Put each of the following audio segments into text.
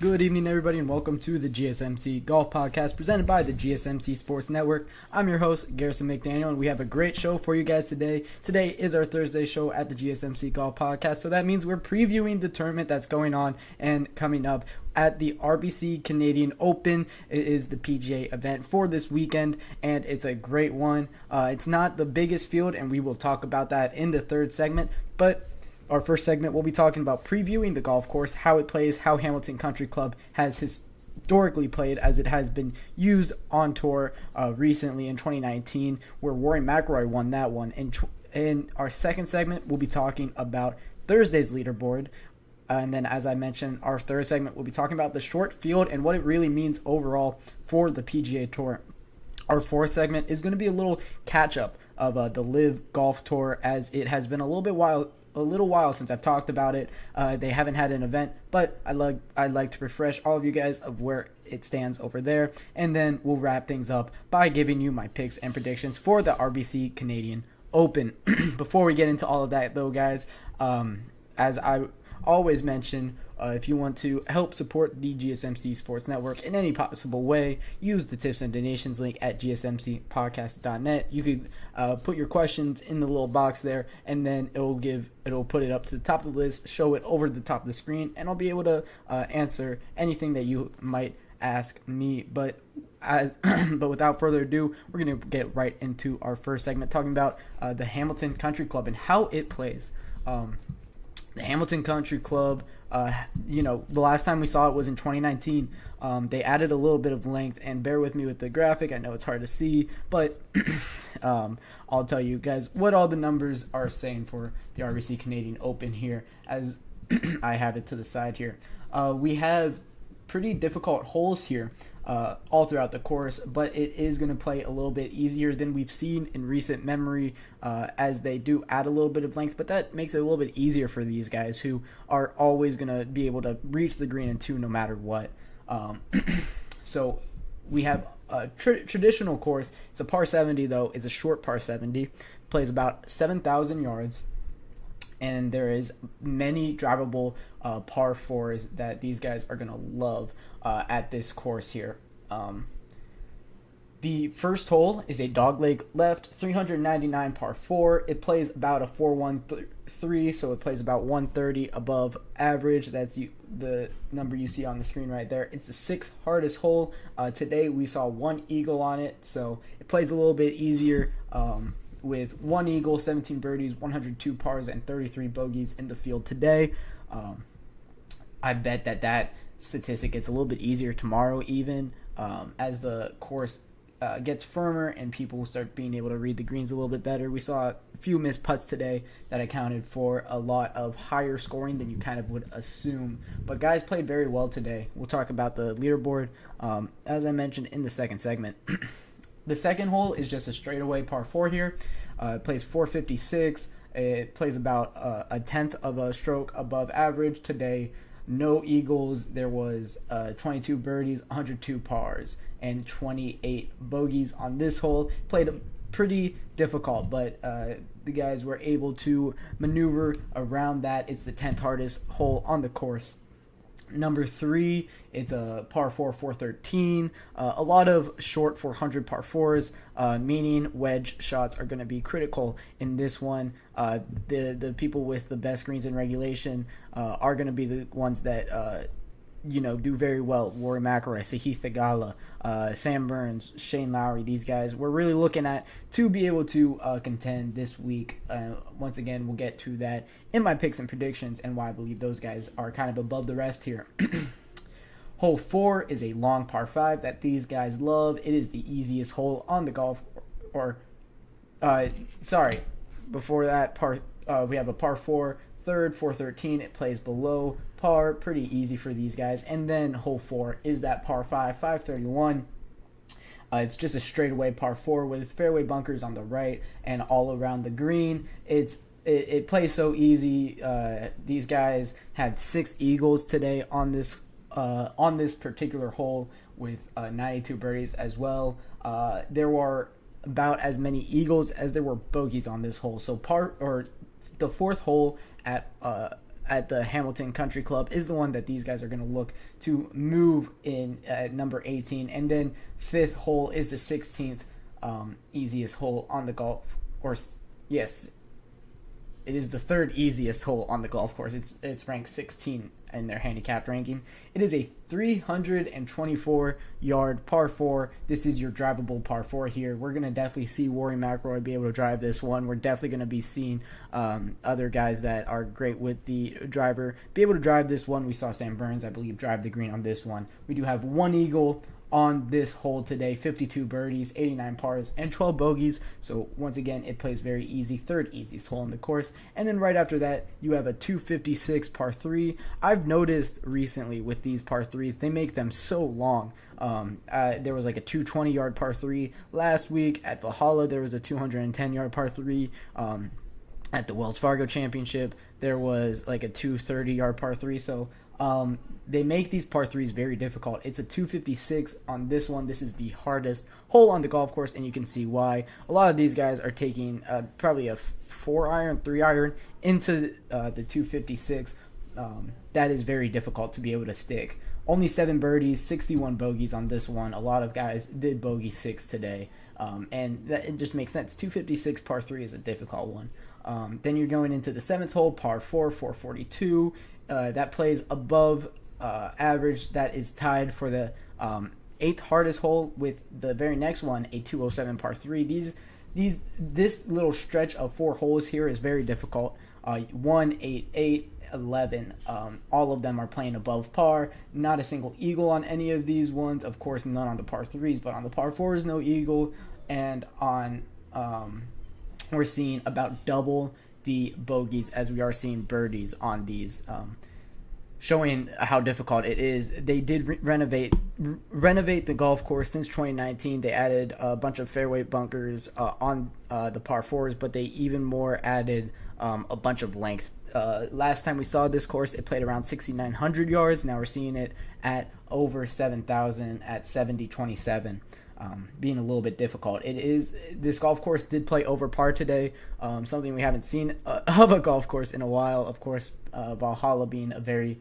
Good evening, everybody, and welcome to the GSMC Golf Podcast presented by the GSMC Sports Network. I'm your host, Garrison McDaniel, and we have a great show for you guys today. Today is our Thursday show at the GSMC Golf Podcast, so that means we're previewing the tournament that's going on and coming up at the RBC Canadian Open. It is the PGA event for this weekend, and it's a great one. It's not the biggest field, and we will talk about that in the third segment, but our first segment, we'll be talking about previewing the golf course, how it plays, how Hamilton Country Club has historically played, as it has been used on tour recently in 2019, where Rory McIlroy won that one. In our second segment, we'll be talking about Thursday's leaderboard. And then, as I mentioned, our third segment, we'll be talking about the short field and what it really means overall for the PGA Tour. Our fourth segment is going to be a little catch-up of the LIV Golf Tour, as it has been a little while since I've talked about it. They haven't had an event, but I'd like to refresh all of you guys of where it stands over there, and then we'll wrap things up by giving you my picks and predictions for the RBC Canadian Open. Before we get into all of that, though, guys, as I always mention, if you want to help support the GSMC Sports Network in any possible way, use the tips and donations link at gsmcpodcast.net. You can put your questions in the little box there, and then it'll put it up to the top of the list, show it over the top of the screen, and I'll be able to answer anything that you might ask me. But without further ado, we're going to get right into our first segment, talking about the Hamilton Country Club and how it plays. The Hamilton Country Club, the last time we saw it was in 2019. They added a little bit of length, and bear with me with the graphic. I know it's hard to see, but I'll tell you guys what all the numbers are saying for the RBC Canadian Open here, as I have it to the side here. We have pretty difficult holes here all throughout the course, but it is going to play a little bit easier than we've seen in recent memory, as they do add a little bit of length, but that makes it a little bit easier for these guys who are always going to be able to reach the green in two no matter what. So we have a traditional course. It's a par 70, though. It's a short par 70. Plays about 7,000 yards. And there is many drivable par 4s that these guys are going to love at this course here. The first hole is a dogleg left, 399 par 4. It plays about a 413, so it plays about 130 above average. That's the number you see on the screen right there. It's the sixth hardest hole. Today we saw one eagle on it, so it plays a little bit easier. With one eagle, 17 birdies, 102 pars, and 33 bogeys in the field today. I bet that statistic gets a little bit easier tomorrow, even as the course gets firmer and people start being able to read the greens a little bit better. We saw a few missed putts today that accounted for a lot of higher scoring than you kind of would assume. But guys played very well today. We'll talk about the leaderboard, as I mentioned in the second segment. The second hole is just a straightaway par 4 here. It plays 456. It plays about a tenth of a stroke above average today. No eagles. There was 22 birdies, 102 pars, and 28 bogeys on this hole. Played pretty difficult, but the guys were able to maneuver around that. It's the 10th hardest hole on the course. Number 3, it's a par 4, 413. A lot of short 400 par 4s, meaning wedge shots are going to be critical in this one. The people with the best greens in regulation are going to be the ones that do very well. Rory McIlroy, Sahith Theegala, Sam Burns, Shane Lowry, these guys we're really looking at to be able to contend this week. Once again, we'll get to that in my picks and predictions and why I believe those guys are kind of above the rest here. Hole 4 is a long par 5 that these guys love. It is the easiest hole on the golf, before that, we have a par 4, third, 413. It plays below par, pretty easy for these guys. And then hole 4 is that par 5, 531. It's just a straightaway par 4 with fairway bunkers on the right and all around the green. It plays so easy. These guys had 6 eagles today on this particular hole with 92 birdies as well. There were about as many eagles as there were bogeys on this hole. So the fourth hole at at the Hamilton Country Club is the one that these guys are going to look to move in at number 18. And then fifth hole is the 16th easiest hole on the golf course. Yes, it is the third easiest hole on the golf course. It's ranked 16 in their handicap ranking. It is a 324-yard par 4. This is your drivable par 4 here. We're going to definitely see Rory McIlroy be able to drive this one. We're definitely going to be seeing other guys that are great with the driver be able to drive this one. We saw Sam Burns, I believe, drive the green on this one. We do have one eagle on this hole today, 52 birdies, 89 pars, and 12 bogeys. So once again, it plays very easy, third easiest hole on the course. And then right after that, you have a 256 par 3. I've noticed recently with these par 3s, they make them so long. There was like a 220-yard par 3 last week. At Valhalla, there was a 210-yard par 3. At the Wells Fargo Championship, there was like a 230-yard par 3. So they make these par 3s very difficult. It's a 256 on this one. This is the hardest hole on the golf course, and you can see why. A lot of these guys are taking probably a 4-iron, 3-iron into the 256. That is very difficult to be able to stick. Only 7 birdies, 61 bogeys on this one. A lot of guys did bogey 6 today, and it just makes sense. 256 par 3 is a difficult one. Then you're going into the 7th hole, par 4, 442. That plays above average. That is tied for the 8th hardest hole with the very next one, a 207 par 3. This little stretch of 4 holes here is very difficult. 1, 8, 8, 11. All of them are playing above par. Not a single eagle on any of these ones. Of course, none on the par 3s, but on the par 4s, no eagle. And on we're seeing about double the bogeys as we are seeing birdies on these, showing how difficult it is. They did renovate the golf course since 2019. They added a bunch of fairway bunkers on the par 4s, but they even more added a bunch of length. Last time we saw this course, it played around 6,900 yards. Now we're seeing it at over 7,000 at 70.27. Being a little bit difficult. This golf course did play over par today, something we haven't seen of a golf course in a while. Of course, Valhalla being a very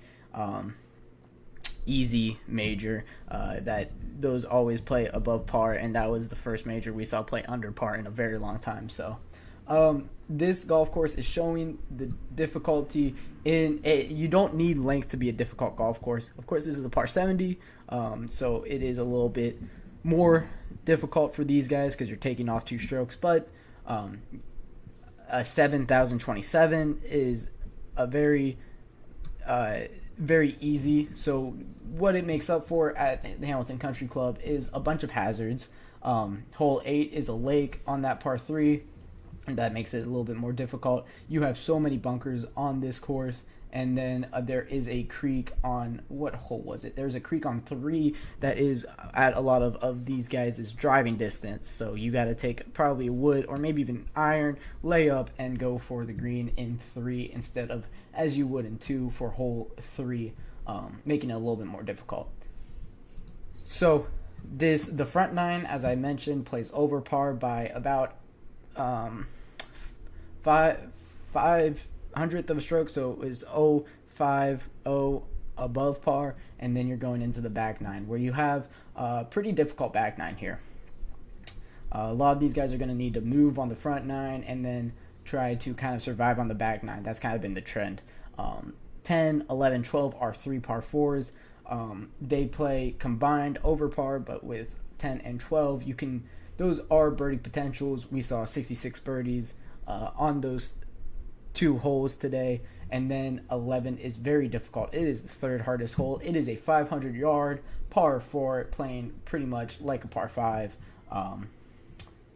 easy major, that those always play above par, and that was the first major we saw play under par in a very long time. So this golf course is showing the difficulty in it. You don't need length to be a difficult golf course. Of course, this is a par 70, so it is a little bit more difficult for these guys because you're taking off 2 strokes, but a 7,027 is a very easy. So what it makes up for at the Hamilton Country Club is a bunch of hazards. Hole 8 is a lake on that par 3, and that makes it a little bit more difficult. You have so many bunkers on this course. And then there is a creek on, what hole was it? There's a creek on 3 that is at a lot of these guys' driving distance. So you got to take probably a wood or maybe even iron, lay up, and go for the green in 3 instead of as you would in 2 for hole 3, making it a little bit more difficult. So the front 9, as I mentioned, plays over par by about 5/100th of a stroke, so it was 0.50 above par, and then you're going into the back 9 where you have a pretty difficult back 9 here. A lot of these guys are going to need to move on the front 9 and then try to kind of survive on the back 9. That's kind of been the trend. 10, 11, 12 are 3 par 4s. They play combined over par, but with 10 and 12, those are birdie potentials. We saw 66 birdies on those 2 holes today, and then 11 is very difficult. It is the 3rd hardest hole. It is a 500-yard par 4, playing pretty much like a par 5.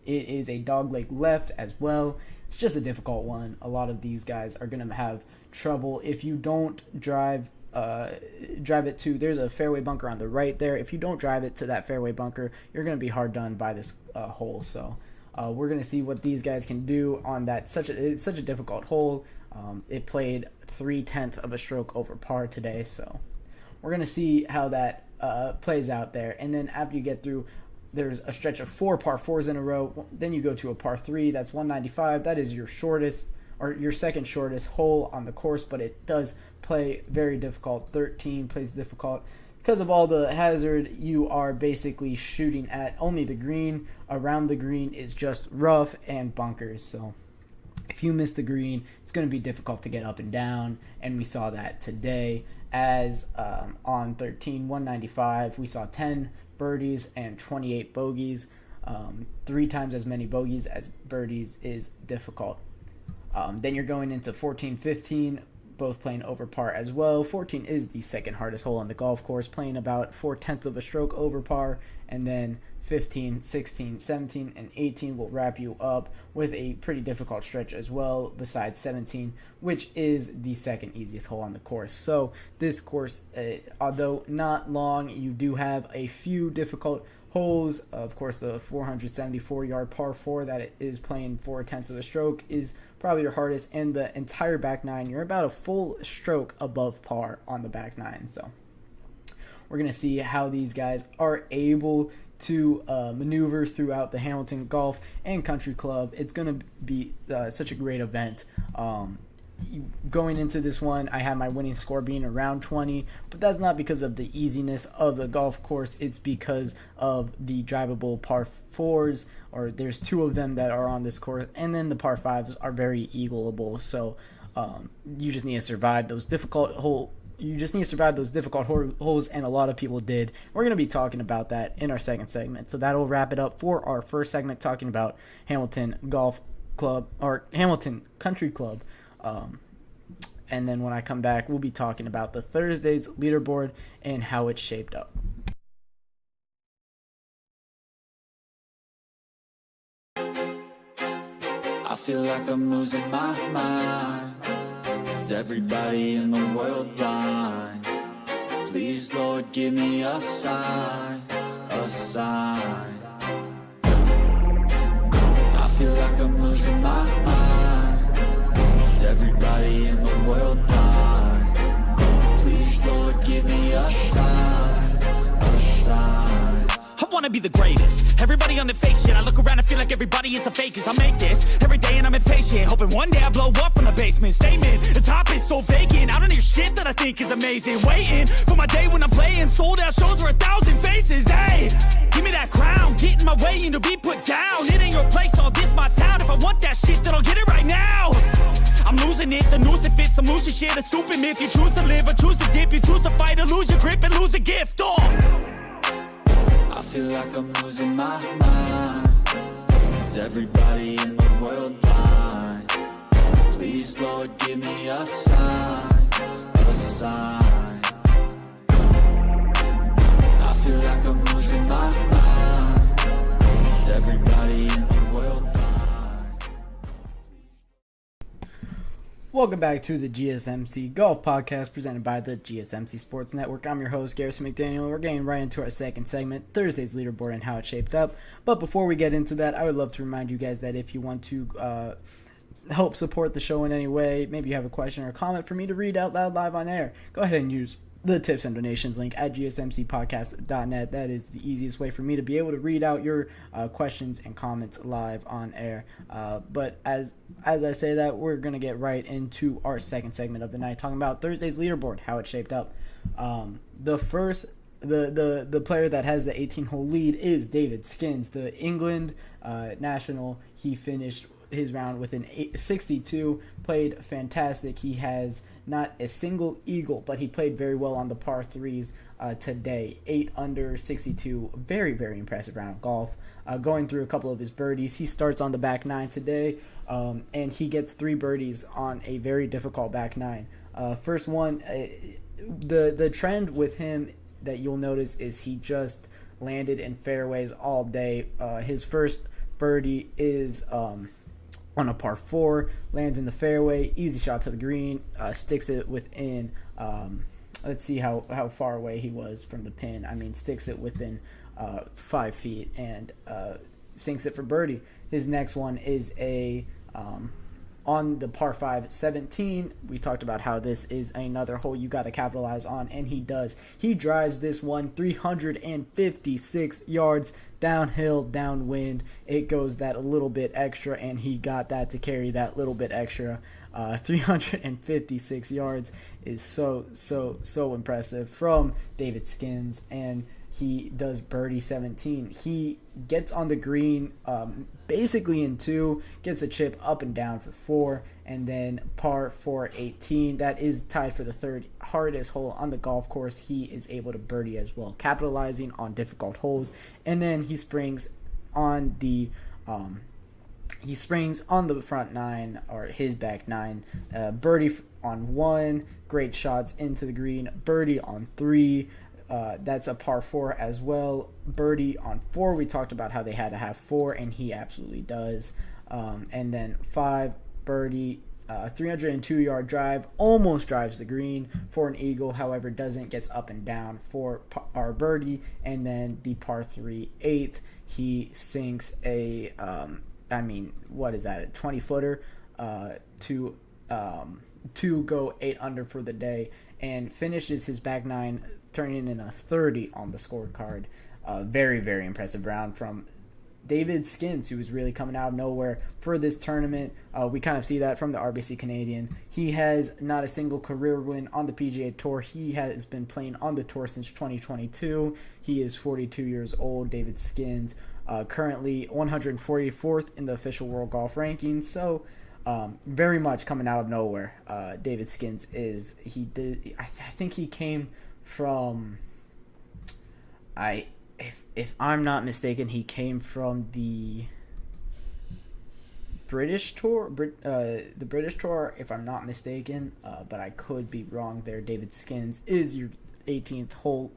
It is a dogleg left as well. It's just a difficult one. A lot of these guys are going to have trouble if you don't drive it to. There's a fairway bunker on the right there. If you don't drive it to that fairway bunker, you're going to be hard done by this hole. So we're going to see what these guys can do on that. It's such a difficult hole. It played 3/10 of a stroke over par today, so we're going to see how that plays out there. And then after you get through, there's a stretch of 4 par 4s in a row. Then you go to a par 3. That's 195. That is your shortest or your second shortest hole on the course, but it does play very difficult. 13 plays difficult. Because of all the hazard, you are basically shooting at only the green. Around the green is just rough and bunkers. So if you miss the green, it's going to be difficult to get up and down. And we saw that today as on 13, 195, we saw 10 birdies and 28 bogeys. 3 times as many bogeys as birdies is difficult. Then you're going into 14, 15, both playing over par as well. 14 is the second hardest hole on the golf course, playing about 4/10 of a stroke over par, and then 15, 16, 17, and 18 will wrap you up with a pretty difficult stretch as well, besides 17, which is the second easiest hole on the course. So this course, although not long, you do have a few difficult holes. Of course, the 474-yard par 4 that it is playing 4/10 of the stroke is probably your hardest, and the entire back nine, you're about a full stroke above par on the back nine. So we're going to see how these guys are able to maneuver throughout the Hamilton Golf and Country Club. It's going to be such a great event. Going into this one, I have my winning score being around 20, but that's not because of the easiness of the golf course. It's because of the drivable par 4s, or there's 2 of them that are on this course, and then the par 5s are very eagleable. So you just need to survive those difficult holes. And a lot of people did. We're going to be talking about that in our second segment. So that'll wrap it up for our first segment, talking about Hamilton Golf Club, or Hamilton Country Club. And then when I come back, we'll be talking about the Thursday's leaderboard and how it's shaped up. I feel like I'm losing my mind. Is everybody in the world blind? Please, Lord, give me a sign, a sign. I feel like I'm losing my mind. Is everybody in the world blind? Please, Lord, give me a sign, a sign. I wanna be the greatest. Everybody on the fake shit. I look around and feel like everybody is the fakest. I make this every day and I'm impatient, hoping one day I blow up from the basement. Statement, the top is so vacant. I don't hear shit that I think is amazing. Waiting for my day when I'm playing sold out shows for 1,000 faces. Hey, give me that crown, get in my way and to be put down. It ain't your place, all this my town. If I want that shit, then I'll get it right now. I'm losing it, the noose it fits, I'm losing shit. A stupid myth, you choose to live or choose to dip. You choose to fight or lose your grip and lose a gift. I feel like I'm losing my mind. Is everybody in the world blind? Please, Lord, give me a sign, a sign. I feel like I'm losing my mind. Is everybody in the world blind? Welcome back to the GSMC Golf Podcast, presented by the GSMC Sports Network. I'm your host, Garrison McDaniel. We're getting right into our second segment, Thursday's leaderboard and how it shaped up. But before we get into that, I would love to remind you guys that if you want to help support the show in any way, maybe you have a question or a comment for me to read out loud live on air, go ahead and use the tips and donations link at gsmcpodcast.net. That is the easiest way for me to be able to read out your questions and comments live on air. But as I say that, we're going to get right into our second segment of the night, talking about Thursday's leaderboard, how it shaped up. The player that has the 18-hole lead is David Skins, the England national. He finished his round with an 62, played fantastic. He has not a single eagle, but he played very well on the par 3s today. 8 under 62, very, very impressive round of golf. Going through a couple of his birdies, he starts on the back 9 today, and he gets 3 birdies on a very difficult back 9. First one, the trend with him that you'll notice is he just landed in fairways all day. His first birdie is on a par 4, lands in the fairway, easy shot to the green, sticks it within, let's see how far away he was from the pin. I mean, sticks it within 5 feet and sinks it for birdie. His next one is a on the par 5 17, we talked about how this is another hole you got to capitalize on, and he does. He drives this one 356 yards downhill, downwind. It goes that a little bit extra, and he got that to carry that little bit extra. 356 yards is so impressive from David Skins, and he does birdie 17. He gets on the green basically in 2, gets a chip up and down for 4, and then par 4 18. That is tied for the third hardest hole on the golf course. He is able to birdie as well, capitalizing on difficult holes. And then he springs on the front 9, or his back 9, birdie on 1, great shots into the green, birdie on 3. That's a par 4 as well. Birdie on 4, we talked about how they had to have 4, and he absolutely does. And then 5, birdie, 302-yard drive, almost drives the green for an eagle, however doesn't, gets up and down for our birdie. And then the par 3 8th, he sinks a, what is that, a 20-footer to go 8 under for the day, and finishes his back 9 turning in a 30 on the scorecard. Very, very impressive round from David Skins, who was really coming out of nowhere for this tournament. We kind of see that from the RBC Canadian. He has not a single career win on the PGA Tour. He has been playing on the tour since 2022. He is 42 years old, David Skins, currently 144th in the official World Golf Rankings. So very much coming out of nowhere. David Skins is. I think he came from, if I'm not mistaken, he came from the British Tour, the British Tour, if I'm not mistaken, but I could be wrong there. David Skins is your 18 hole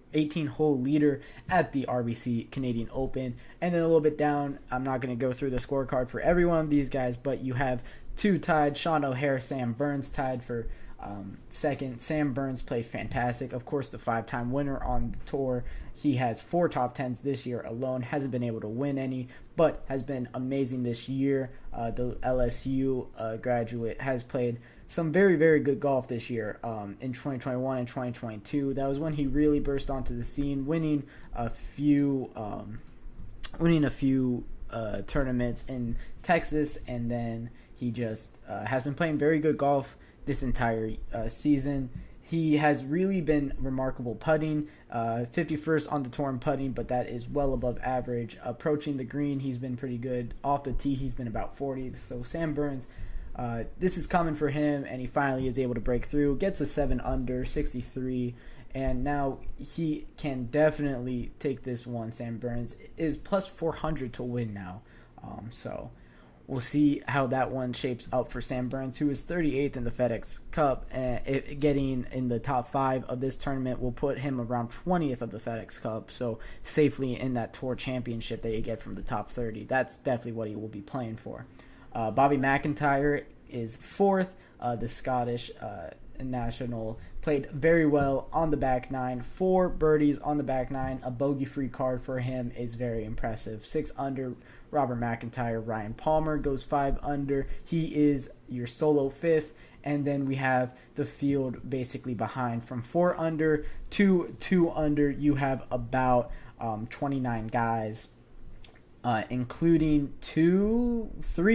leader at the RBC Canadian Open. And then a little bit down, I'm not going to go through the scorecard for every one of these guys, but you have 2 tied, Sean O'Hare, Sam Burns tied for second. Sam Burns played fantastic. Of course, the 5-time winner on the tour. He has 4 top 10s this year alone. Hasn't been able to win any, but has been amazing this year. The LSU graduate has played some very, very good golf this year in 2021 and 2022. That was when he really burst onto the scene, winning a few tournaments in Texas, and then he just has been playing very good golf this entire season. He has really been remarkable putting, 51st on the tour in putting, but that is well above average. Approaching the green, he's been pretty good. Off the tee, he's been about 40. So Sam Burns, this is coming for him, and he finally is able to break through. Gets a 7 under, 63, and now he can definitely take this one. Sam Burns is plus 400 to win now. So we'll see how that one shapes up for Sam Burns, who is 38th in the FedEx Cup. Getting in the top 5 of this tournament will put him around 20th of the FedEx Cup, so safely in that Tour Championship that you get from the top 30. That's definitely what he will be playing for. Bobby McIntyre is 4th. The Scottish national played very well on the back 9. 4 birdies on the back 9. A bogey-free card for him is very impressive. 6 under. Robert McIntyre, Ryan Palmer goes 5 under. He is your solo 5th. And then we have the field basically behind from 4 under to 2 under. You have about 29 guys, including 4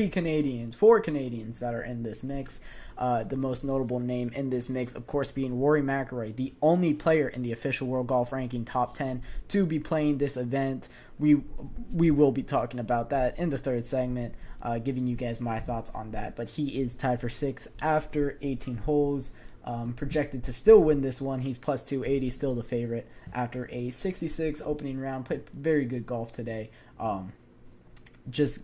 Canadians that are in this mix. The most notable name in this mix, of course, being Rory McIlroy, the only player in the official World Golf Ranking top 10 to be playing this event. We will be talking about that in the third segment, giving you guys my thoughts on that. But he is tied for 6th after 18 holes. Projected to still win this one. He's plus 280, still the favorite after a 66 opening round. Played very good golf today. Just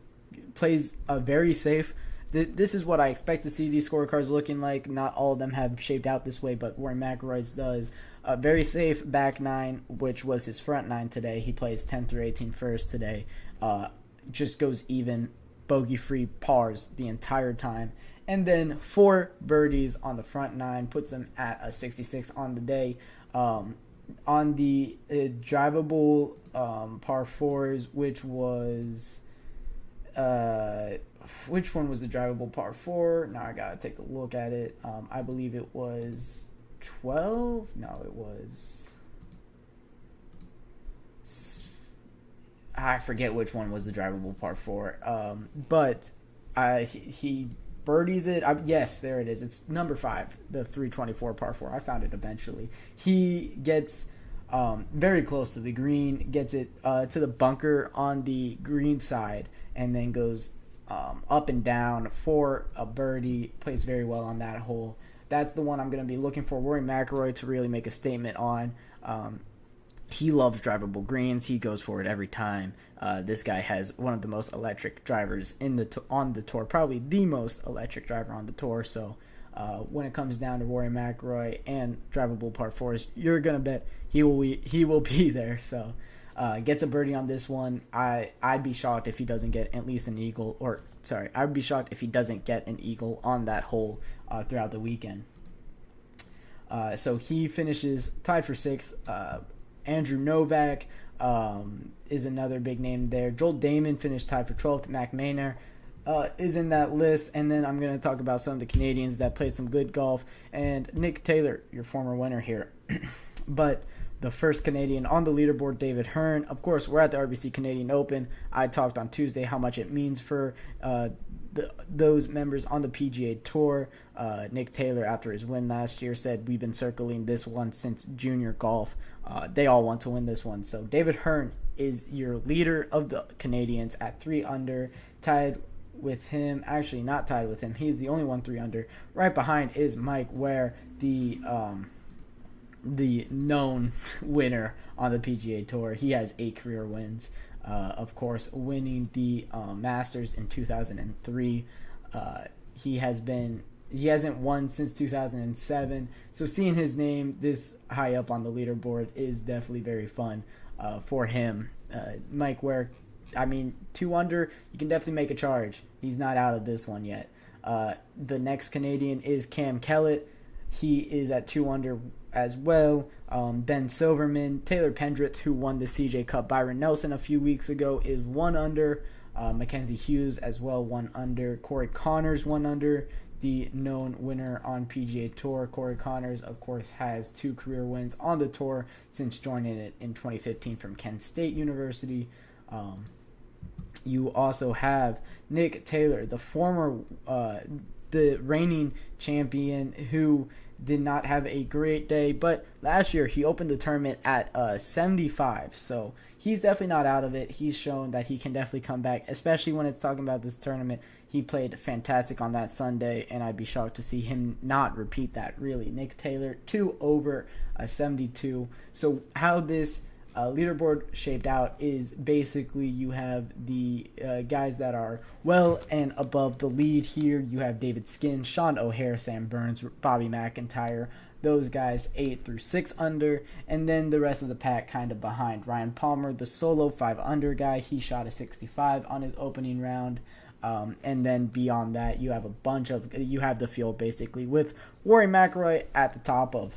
plays a very safe. This is what I expect to see these scorecards looking like. Not all of them have shaped out this way, but Rory McIlroy's does. Very safe back 9, which was his front 9 today. He plays 10 through 18 first today. Just goes even, bogey-free pars the entire time. And then 4 birdies on the front 9, puts him at a 66 on the day. On the drivable par 4s, which was which one was the drivable par 4? Now I gotta take a look at it. I believe it was 12. No, it was. I forget which one was the drivable par 4. But he birdies it. Yes, there it is. It's number 5, the 324 par 4. I found it eventually. He gets very close to the green, gets it to the bunker on the green side, and then goes up and down for a birdie. Plays very well on that hole. That's the one I'm going to be looking for Rory McIlroy to really make a statement on. He loves drivable greens. He goes for it every time. This guy has one of the most electric drivers on the tour, probably the most electric driver on the tour. So when it comes down to Rory McIlroy and drivable par 4s, you're gonna bet he will be there. So gets a birdie on this one. I'd be shocked if he doesn't get at least an eagle, I'd be shocked if he doesn't get an eagle on that hole throughout the weekend. So he finishes tied for 6th. Andrew Novak is another big name there. Joel Damon finished tied for 12th. Mac Maynard is in that list. And then I'm going to talk about some of the Canadians that played some good golf. And Nick Taylor, your former winner here. But the first Canadian on the leaderboard, David Hearn. Of course, we're at the RBC Canadian Open. I talked on Tuesday how much it means for those members on the PGA Tour. Nick Taylor, after his win last year, said, "We've been circling this one since junior golf." They all want to win this one. So David Hearn is your leader of the Canadians at 3 under, tied with him. Actually, not tied with him. He's the only one 3 under. Right behind is Mike Ware, the known winner on the PGA Tour. He has 8 career wins. Of course, winning the Masters in 2003. He hasn't won since 2007. So seeing his name this high up on the leaderboard is definitely very fun for him. Mike Ware, 2 under, you can definitely make a charge. He's not out of this one yet. The next Canadian is Cam Kellett. He is at 2 under as well. Ben Silverman, Taylor Pendrith, who won the CJ Cup, Byron Nelson a few weeks ago, is 1 under. Mackenzie Hughes as well, 1 under. Corey Connors, 1 under. The known winner on PGA Tour. Corey Connors, of course, has 2 career wins on the tour since joining it in 2015 from Kent State University. You also have Nick Taylor, the reigning champion, who did not have a great day, but last year he opened the tournament at 75, so he's definitely not out of it. He's shown that he can definitely come back, especially when it's talking about this tournament. He played fantastic on that Sunday, and I'd be shocked to see him not repeat that, really. Nick Taylor, 2 over, 72. So how this leaderboard shaped out is basically you have the guys that are well and above the lead here. You have David Skin, Sean O'Hare, Sam Burns, Bobby McIntyre. Those guys 8 through 6 under, and then the rest of the pack kind of behind. Ryan Palmer, the solo 5 under guy, he shot a 65 on his opening round. And then beyond that, you have the field basically with Rory McIlroy at the top of.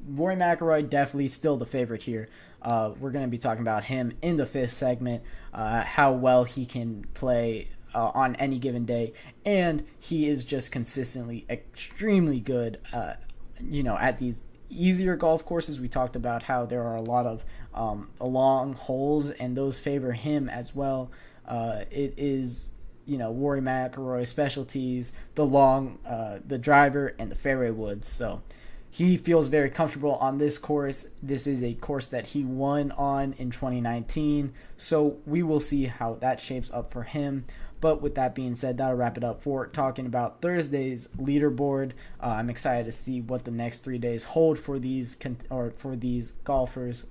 Rory McIlroy definitely still the favorite here. We're going to be talking about him in the 5th segment, how well he can play on any given day, and he is just consistently extremely good. At these easier golf courses, we talked about how there are a lot of long holes, and those favor him as well. It is, Rory McIlroy's specialties, the driver, and the fairway woods. So he feels very comfortable on this course. This is a course that he won on in 2019. So we will see how that shapes up for him. But with that being said, that'll wrap it up for talking about Thursday's leaderboard. I'm excited to see what the next 3 days hold for these golfers.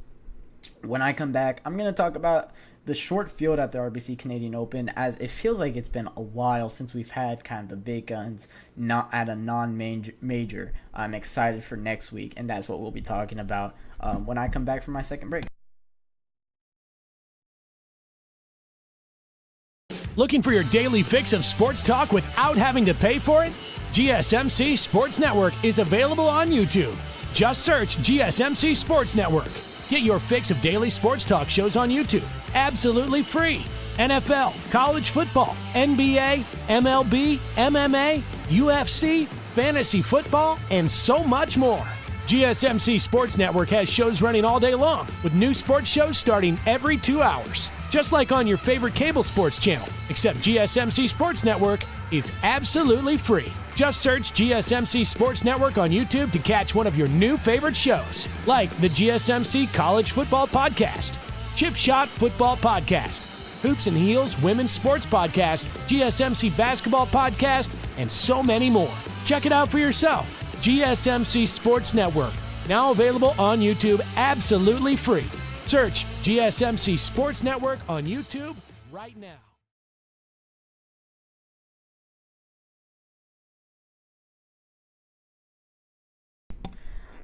When I come back, I'm going to talk about the short field at the RBC Canadian Open, as it feels like it's been a while since we've had kind of the big guns not at a non-major. I'm excited for next week, and that's what we'll be talking about when I come back from my second break. Looking for your daily fix of sports talk without having to pay for it? GSMC Sports Network is available on YouTube. Just search GSMC Sports Network. Get your fix of daily sports talk shows on YouTube, absolutely free. NFL, college football, NBA, MLB, MMA, UFC, fantasy football, and so much more. GSMC Sports Network has shows running all day long, with new sports shows starting every 2 hours. Just like on your favorite cable sports channel, except GSMC Sports Network is absolutely free. Just search GSMC Sports Network on YouTube to catch one of your new favorite shows, like the GSMC College Football Podcast, Chip Shot Football Podcast, Hoops and Heels Women's Sports Podcast, GSMC Basketball Podcast, and so many more. Check it out for yourself. GSMC Sports Network, now available on YouTube absolutely free. Search GSMC Sports Network on YouTube right now.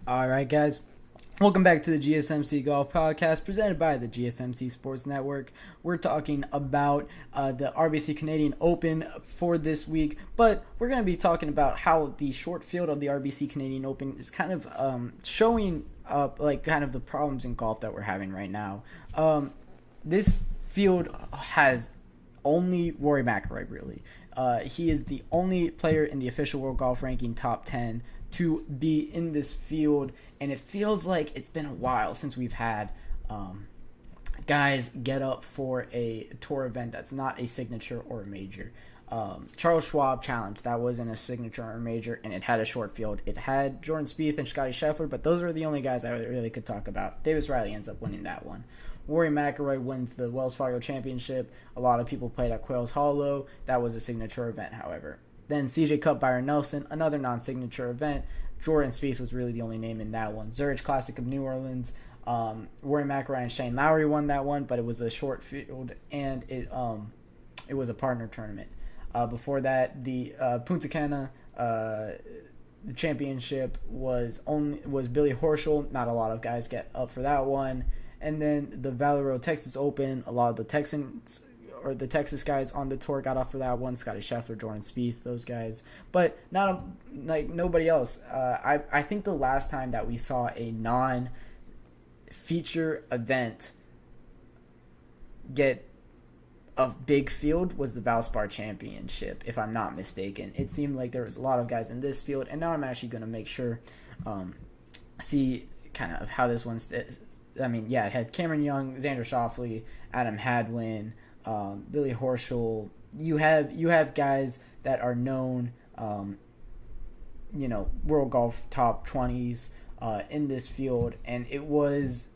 All right, guys. Welcome back to the GSMC Golf Podcast, presented by the GSMC Sports Network. We're talking about the RBC Canadian Open for this week, but we're going to be talking about how the short field of the RBC Canadian Open is kind of showing up, like, kind of the problems in golf that we're having right now. This field has only Rory McIlroy, really. He is the only player in the official World Golf Ranking top 10 to be in this field, and it feels like it's been a while since we've had guys get up for a tour event that's not a signature or a major. Charles Schwab Challenge, that wasn't a signature or a major, and it had a short field. It had Jordan Spieth and Scottie Scheffler, but those are the only guys I really could talk about. Davis Riley ends up winning that one. Rory McIlroy wins the Wells Fargo Championship. A lot of people played at Quails Hollow. That was a signature event, however. Then CJ Cup, Byron Nelson, another non-signature event. Jordan Spieth was really the only name in that one. Zurich Classic of New Orleans. Rory McIlroy and Shane Lowry won that one, but it was a short field, and it was a partner tournament. Before that, the Punta Cana championship was Billy Horschel. Not a lot of guys get up for that one. And then the Valley Road Texas Open, a lot of the Texans or the Texas guys on the tour got off for that one. Scottie Scheffler, Jordan Spieth, those guys, but not like nobody else. I think the last time that we saw a non-feature event get a big field was the Valspar Championship, if I'm not mistaken. It seemed like there was a lot of guys in this field, and now I'm actually going to make sure see kind of how this one's. I mean, yeah, it had Cameron Young, Xander Schauffele, Adam Hadwin, Billy Horschel. You have guys that are known, world golf top 20s in this field, and it was,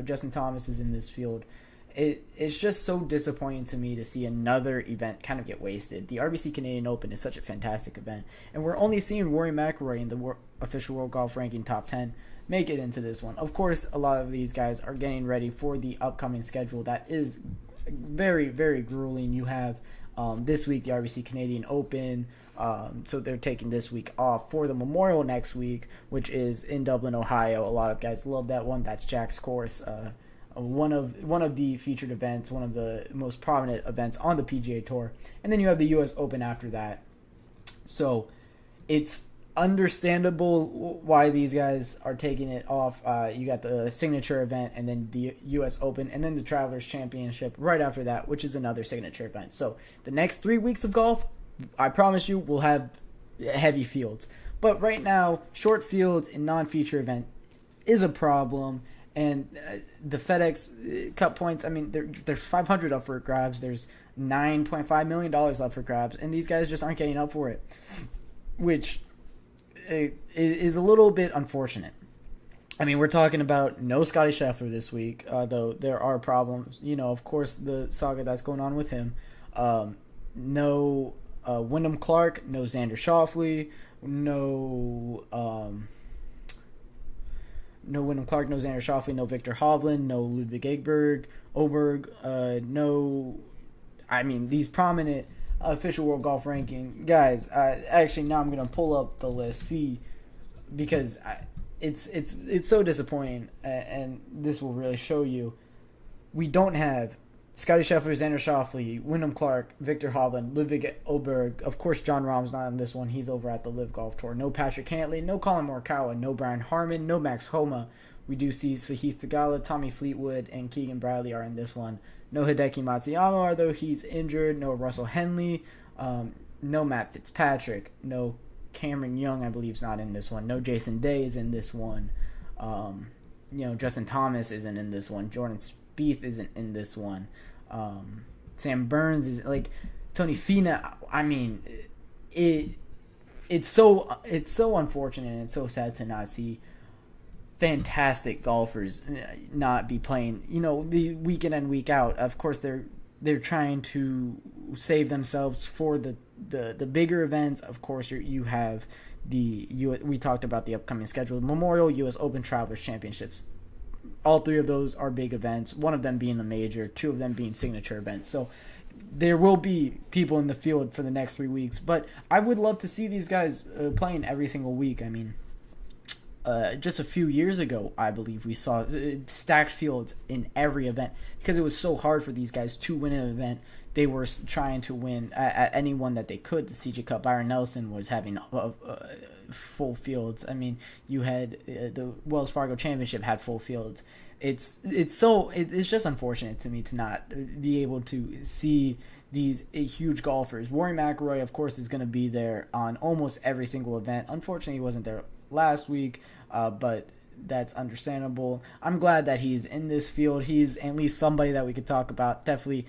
Justin Thomas is in this field. It's just so disappointing to me to see another event kind of get wasted. The RBC Canadian Open is such a fantastic event, and we're only seeing Rory McIlroy in the official World Golf Ranking top 10 make it into this one. Of course, a lot of these guys are getting ready for the upcoming schedule that is very, very grueling. You have this week the RBC Canadian Open, so they're taking this week off for the Memorial next week, which is in Dublin, Ohio. A lot of guys love that one. That's Jack's course, one of the featured events, one of the most prominent events on the PGA Tour. And then you have the U.S. Open after that. So it's understandable why these guys are taking it off. You got the signature event, and then the U.S. Open, and then the Travelers Championship right after that, which is another signature event. So the next 3 weeks of golf, I promise you, will have heavy fields. But right now, short fields and non-feature event is a problem. And the FedEx Cup points, I mean, there's 500 up for grabs. There's $9.5 million up for grabs, and these guys just aren't getting up for it, which is a little bit unfortunate. I mean, we're talking about no Scottie Scheffler this week, though there are problems. Of course, the saga that's going on with him. No Wyndham Clark, no Xander Schauffele, no Wyndham Clark, no Xander Schauffele, no Victor Hovland, no Ludwig Oberg, these prominent official World Golf Ranking guys. Actually, now I'm going to pull up the list, because it's so disappointing, and this will really show you. We don't have Scottie Scheffler, Xander Schauffele, Wyndham Clark, Victor Hovland, Ludwig Oberg. Of course, John Rahm's not on this one. He's over at the Live Golf Tour. No Patrick Cantlay, no Colin Morikawa, no Brian Harmon, no Max Homa. We do see Sahith Theegala, Tommy Fleetwood, and Keegan Bradley are in this one. no Hideki Matsuyama, although he's injured, no Russell Henley, no Matt Fitzpatrick, no Cameron Young, I believe, is not in this one, no Jason Day is in this one, Justin Thomas isn't in this one, Jordan Spieth isn't in this one, Sam Burns is like Tony Finau. I mean, it's so unfortunate and it's so sad to not see fantastic golfers not be playing, the week in and week out. Of course, they're trying to save themselves for the bigger events. Of course, you have we talked about the upcoming schedule: Memorial, U.S. Open, Travelers Championships. All three of those are big events. One of them being a major, two of them being signature events. So there will be people in the field for the next 3 weeks. But I would love to see these guys playing every single week. I mean, just a few years ago, I believe we saw stacked fields in every event because it was so hard for these guys to win an event. They were trying to win at any one that they could. The CJ Cup, Byron Nelson was having full fields. I mean, you had the Wells Fargo Championship had full fields. It's just unfortunate to me to not be able to see these huge golfers. Rory McIlroy, of course, is going to be there on almost every single event. Unfortunately, he wasn't there last week, but that's understandable. I'm glad that he's in this field. He's at least somebody that we could talk about. Definitely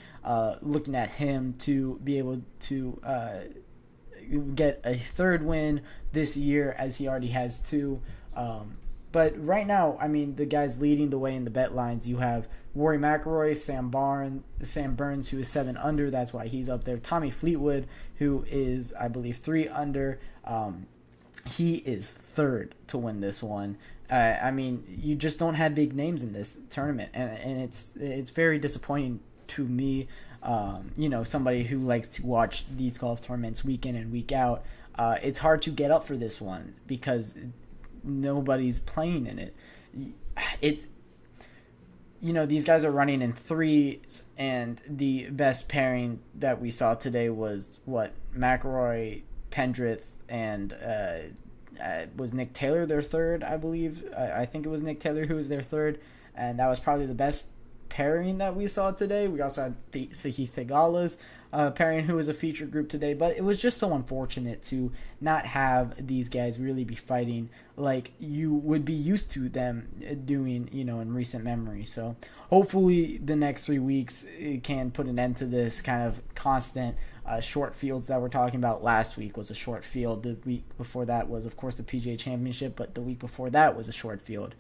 looking at him to be able to get a third win this year, as he already has two. But right now, I mean, the guys leading the way in the bet lines, you have Rory McIlroy, Sam Burns, who is 7 under. That's why he's up there. Tommy Fleetwood, who is, I believe, 3 under. He is third to win this one. I mean, you just don't have big names in this tournament, and it's very disappointing to me. Somebody who likes to watch these golf tournaments week in and week out. It's hard to get up for this one because nobody's playing in it. These guys are running in threes, and the best pairing that we saw today was McIlroy, Pendrith, and was Nick Taylor their third, I believe. I think it was Nick Taylor who was their third, and that was probably the best pairing that we saw today. We also had Sahith Theegala's pairing, who was a featured group today, but it was just so unfortunate to not have these guys really be fighting like you would be used to them doing, in recent memory. So hopefully the next 3 weeks can put an end to this kind of constant short fields that we're talking about. Last week was a short field. The week before that was, of course, the PGA Championship, but the week before that was a short field.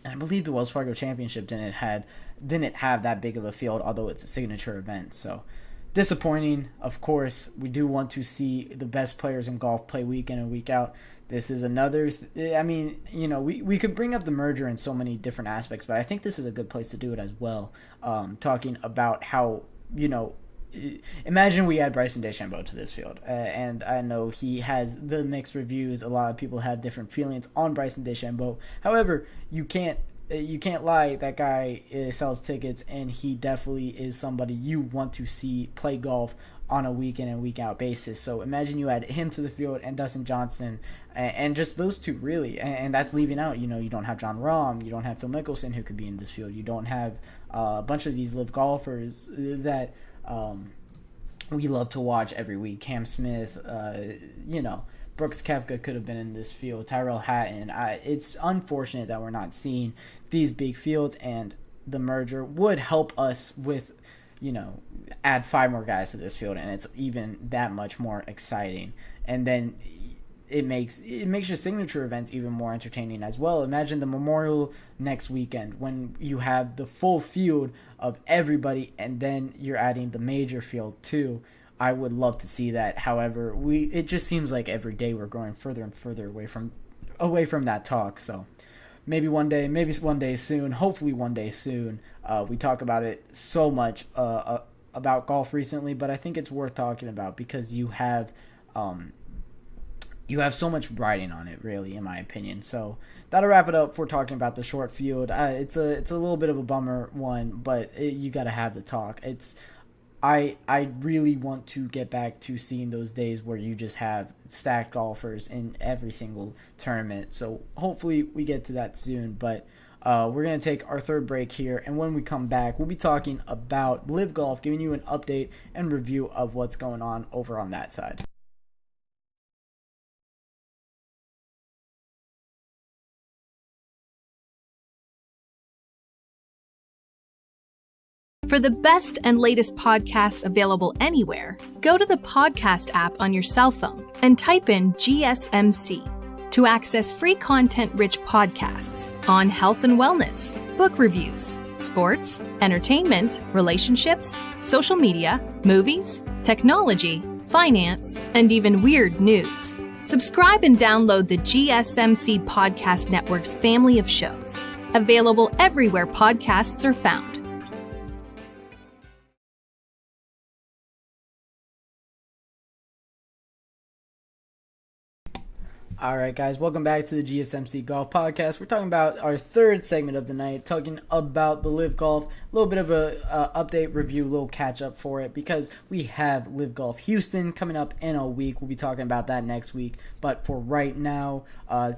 And I believe the Wells Fargo Championship didn't have that big of a field, although it's a signature event. So disappointing. Of course, we do want to see the best players in golf play week in and week out. This is another. We could bring up the merger in so many different aspects, but I think this is a good place to do it as well. Talking about how imagine we add Bryson DeChambeau to this field, and I know he has the mixed reviews. A lot of people have different feelings on Bryson DeChambeau. However, you can't lie. That guy sells tickets, and he definitely is somebody you want to see play golf on a week in and week out basis. So imagine you add him to the field and Dustin Johnson, and just those two really, and that's leaving out. You don't have John Rahm, you don't have Phil Mickelson who could be in this field. You don't have a bunch of these live golfers that we love to watch every week. Cam Smith, Brooks Koepka could have been in this field. Tyrell Hatton. It's unfortunate that we're not seeing these big fields, and the merger would help us with, add 5 more guys to this field, and it's even that much more exciting. And then it makes your signature events even more entertaining as well. Imagine the Memorial next weekend when you have the full field of everybody, and then you're adding the major field too. I would love to see that. However, it just seems like every day we're going further and further away from that talk. So maybe one day soon, hopefully one day soon. We talk about it so much about golf recently, but I think it's worth talking about because you have so much riding on it, really, in my opinion. So that'll wrap it up for talking about the short field. It's a little bit of a bummer one, but you got to have the talk. I really want to get back to seeing those days where you just have stacked golfers in every single tournament. So hopefully we get to that soon. But We're going to take our third break here, and when we come back, we'll be talking about Live Golf, giving you an update and review of what's going on over on that side. For the best and latest podcasts available anywhere, go to the podcast app on your cell phone and type in GSMC to access free content-rich podcasts on health and wellness, book reviews, sports, entertainment, relationships, social media, movies, technology, finance, and even weird news. Subscribe and download the GSMC Podcast Network's family of shows, available everywhere podcasts are found. All right, guys, welcome back to the GSMC Golf Podcast. We're talking about our third segment of the night, talking about the Live Golf, a little bit of a update, review, little catch-up for it, because we have Live Golf Houston coming up in a week. We'll be talking about that next week, but for right now,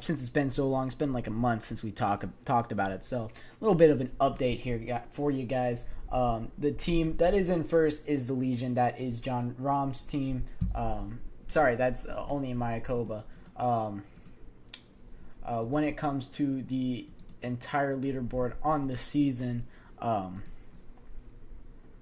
since it's been so long, it's been like a month since we talked about it, so a little bit of an update here for you guys. The team that is in first is the Legion. That is John Rahm's team. Sorry, that's only in Mayakoba. When it comes to the entire leaderboard on the season, I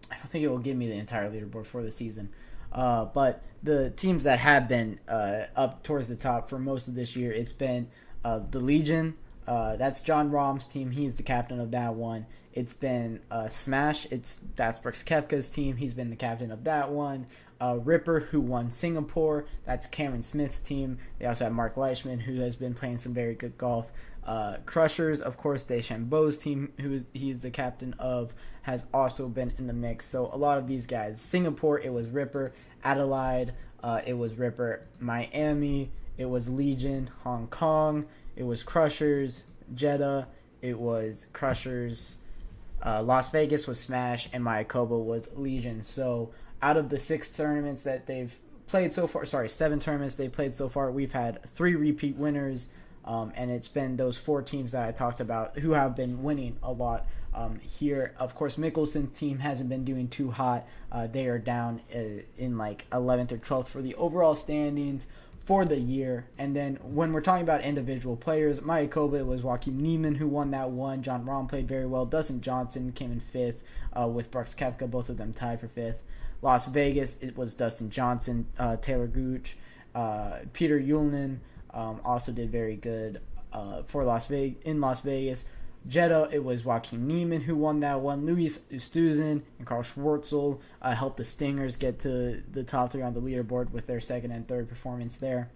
don't think it will give me the entire leaderboard for the season, but the teams that have been up towards the top for most of this year, it's been the Legion. That's John Rahm's team. He's the captain of that one. It's been Smash. That's Brooks Koepka's team. He's been the captain of that one. Ripper, who won Singapore. That's Cameron Smith's team. They also have Mark Leishman, who has been playing some very good golf. Crushers, of course, DeChambeau's team, he's the captain of, has also been in the mix. So a lot of these guys. Singapore, it was Ripper. Adelaide, it was Ripper. Miami, it was Legion. Hong Kong, it was Crushers. Jeddah, it was Crushers. Las Vegas was Smash, and Mayakoba was Legion. So out of the 6 tournaments that they've played so far, 7 tournaments they've played so far, we've had 3 repeat winners, and it's been those 4 teams that I talked about who have been winning a lot here. Of course, Mickelson's team hasn't been doing too hot. They are down in like 11th or 12th for the overall standings for the year. And then when we're talking about individual players, Mayakoba, it was Joaquin Niemann who won that one. John Rahm played very well. Dustin Johnson came in 5th with Brooks Koepka, both of them tied for 5th. Las Vegas, it was Dustin Johnson, Taylor Gooch, Peter Ullman also did very good for Las Vegas. Jeddah, it was Joaquin Niemann who won that one. Luis Oosthuizen and Carl Schwartzel helped the Stingers get to the top 3 on the leaderboard with their 2nd and 3rd performance there.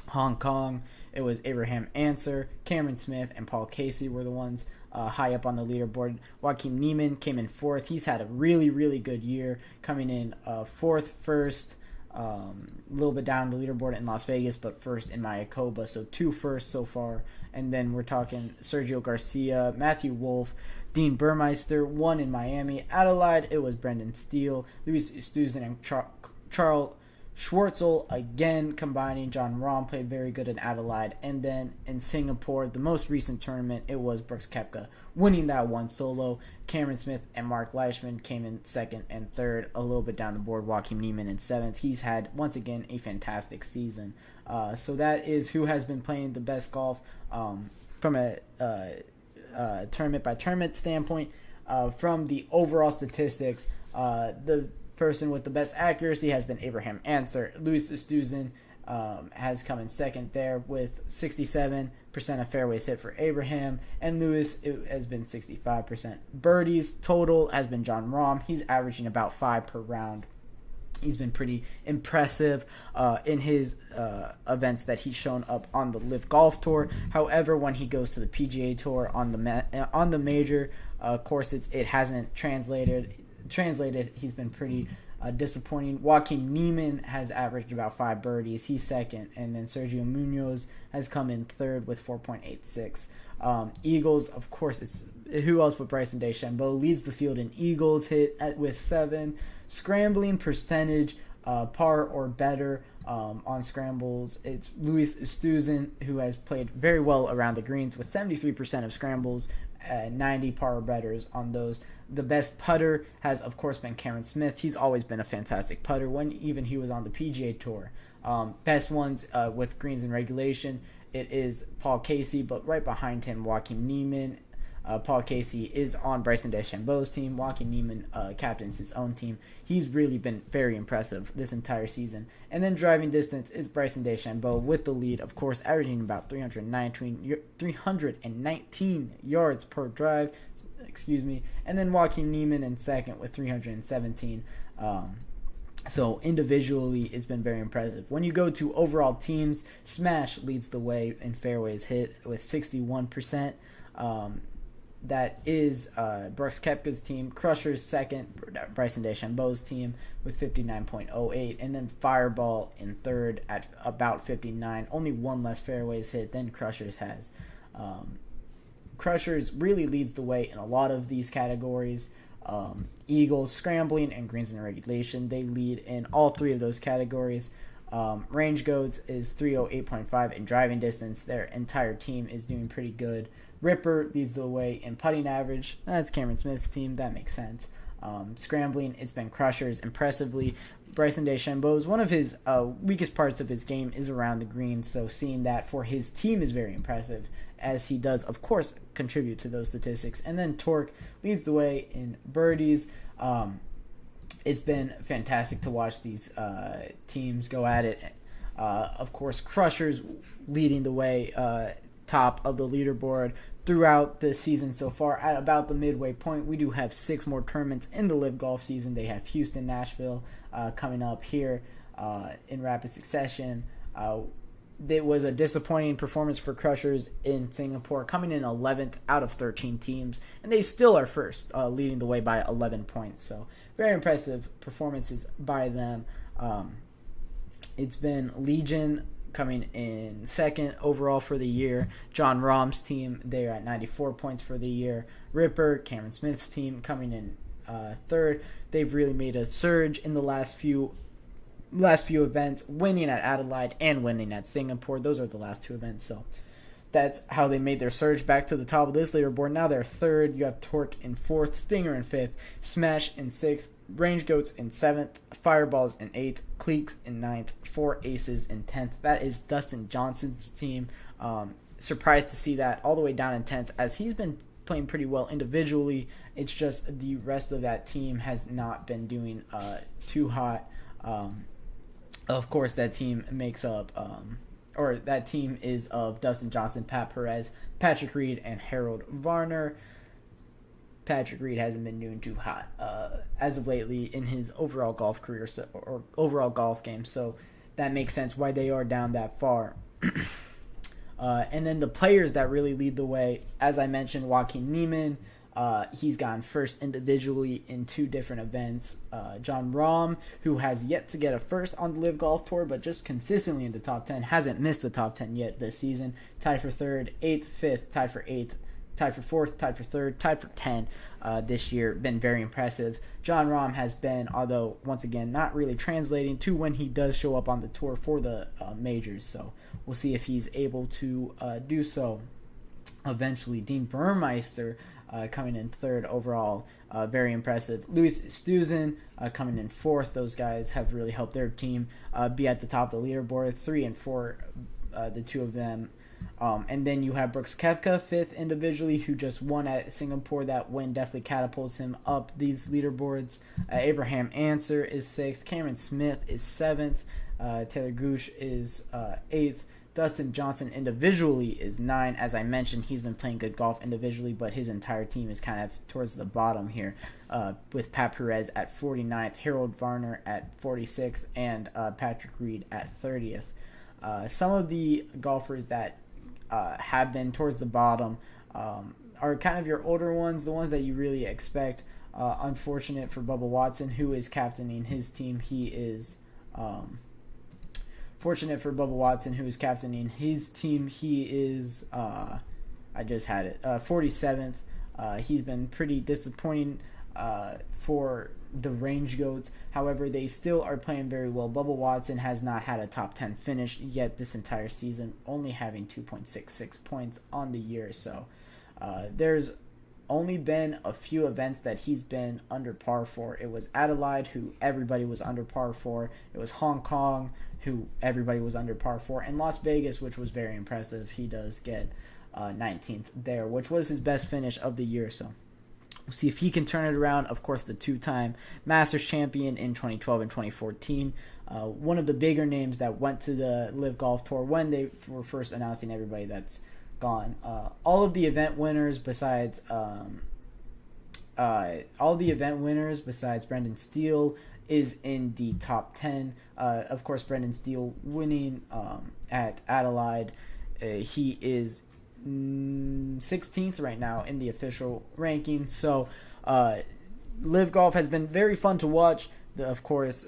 Hong Kong, it was Abraham Answer, Cameron Smith, and Paul Casey were the ones high up on the leaderboard. Joaquin Niemann came in 4th. He's had a really, really good year, coming in 4th, 1st, a little bit down the leaderboard in Las Vegas, but 1st in Mayakoba, so 2 firsts so far. And then we're talking Sergio Garcia, Matthew Wolff, Dean Burmeister, 1 in Miami. Adelaide, it was Brendan Steele, Luis Oosthuizen, and Charles Schwartzel again combining. John Rahm played very good in Adelaide. And then in Singapore, the most recent tournament, it was Brooks Koepka winning that one solo. Cameron Smith and Mark Leishman came in 2nd and 3rd, a little bit down the board. Joaquin Niemann in 7th. He's had, once again, a fantastic season. So that is who has been playing the best golf from a tournament-by-tournament standpoint. From the overall statistics, the person with the best accuracy has been Abraham Answer. Luis Oosthuizen has come in 2nd there with 67% of fairways hit for Abraham, and Luis has been 65%. Birdies total has been John Rahm. He's averaging about 5 per round. He's been pretty impressive in his events that he's shown up on the Live Golf Tour. However, when he goes to the PGA Tour on the major courses, it hasn't translated. He's been pretty disappointing. Joaquin Niemann has averaged about 5 birdies. He's 2nd, and then Sergio Munoz has come in 3rd with 4.86. Eagles, of course, it's who else but Bryson DeChambeau leads the field in Eagles hit with 7. Scrambling percentage, par or better on scrambles. It's Luis Oosthuizen, who has played very well around the greens with 73% of scrambles 90 par betters on those. The best putter has, of course, been Cameron Smith. He's always been a fantastic putter when even he was on the PGA Tour. Best ones with greens and regulation, it is Paul Casey, but right behind him, Joaquin Niemann. Paul Casey is on Bryson DeChambeau's team. Joaquin Niemann captains his own team. He's really been very impressive this entire season. And then driving distance is Bryson DeChambeau with the lead, of course, averaging about 319 yards per drive. And then Joaquin Niemann in second with 317. So individually, it's been very impressive. When you go to overall teams, Smash leads the way in fairways hit with 61%. That is Brooks Koepka's team. Crusher's second, Bryson DeChambeau's team with 59.08. And then Fireball in third at about 59. Only one less fairways hit than Crusher's has. Crusher's really leads the way in a lot of these categories. Eagles, scrambling, and greens and regulation. They lead in all three of those categories. Range Goats is 308.5 in driving distance. Their entire team is doing pretty good. Ripper leads the way in putting average. That's Cameron Smith's team. That makes sense. Scrambling, it's been Crushers impressively. Bryson DeChambeau's, one of his weakest parts of his game is around the green, so seeing that for his team is very impressive, as he does, of course, contribute to those statistics. And then Torque leads the way in birdies. It's been fantastic to watch these teams go at it. Of course, Crushers leading the way top of the leaderboard throughout the season so far. At about the midway point, we do have 6 more tournaments in the Live Golf season. They have Houston, Nashville coming up here in rapid succession. It was a disappointing performance for Crushers in Singapore, coming in 11th out of 13 teams, and they still are first, leading the way by 11 points. So very impressive performances by them. It's been Legion coming in second overall for the year. John Rahm's team, they're at 94 points for the year. Ripper, Cameron Smith's team, coming in third. They've really made a surge in the last few events, winning at Adelaide and winning at Singapore. Those are the last 2 events, so that's how they made their surge back to the top of this leaderboard. Now they're third. You have Torque in fourth, Stinger in fifth, Smash in sixth, Range Goats in 7th, Fireballs in 8th, Cleeks in 9th, 4 Aces in 10th. That is Dustin Johnson's team. Surprised to see that all the way down in 10th, as he's been playing pretty well individually. It's just the rest of that team has not been doing too hot. Of course, that team makes up, that team is of Dustin Johnson, Pat Perez, Patrick Reed, and Harold Varner. Patrick Reed hasn't been doing too hot as of lately in his overall golf career or overall golf game, so that makes sense why they are down that far. And then the players that really lead the way, as I mentioned, Joaquin Niemann, he's gone first individually in 2 different events. John Rahm, who has yet to get a first on the Live Golf Tour, but just consistently in the top 10, hasn't missed the top 10 yet this season. Tied for 3rd, 8th, 5th, tied for 8th, tied for 4th, tied for 3rd, tied for 10 this year. Been very impressive. John Rahm has been, although once again not really translating to when he does show up on the tour for the majors, so we'll see if he's able to do so eventually. Dean Burmeister coming in 3rd overall, very impressive. Louis Oosthuizen coming in 4th. Those guys have really helped their team be at the top of the leaderboard. 3 and 4, the 2 of them. And then you have Brooks Koepka 5th individually, who just won at Singapore. That win definitely catapults him up these leaderboards. Abraham Answer is 6th. Cameron Smith is 7th. Taylor Gooch is 8th. Dustin Johnson individually is 9. As I mentioned, he's been playing good golf individually, but his entire team is kind of towards the bottom here, with Pat Perez at 49th, Harold Varner at 46th, and Patrick Reed at 30th. Some of the golfers that have been towards the bottom are kind of your older ones, the ones that you really expect. Unfortunate for Bubba Watson, who is captaining his team. He is... Fortunate for Bubba Watson, who is captaining his team. He is, 47th. He's been pretty disappointing for the Range Goats. However, they still are playing very well. Bubba Watson has not had a top 10 finish yet this entire season, only having 2.66 points on the year. So there's only been a few events that he's been under par for. It was Adelaide, who everybody was under par for. It was Hong Kong, who everybody was under par for. And Las Vegas, which was very impressive. He does get 19th there, which was his best finish of the year. So we'll see if he can turn it around. Of course, the two-time Masters champion in 2012 and 2014. One of the bigger names that went to the Live Golf Tour when they were first announcing everybody that's gone. All of the event winners besides Brendan Steele is in the top 10. Of course, Brendan Steele winning at Adelaide. He is 16th right now in the official ranking. So Live Golf has been very fun to watch. Of course,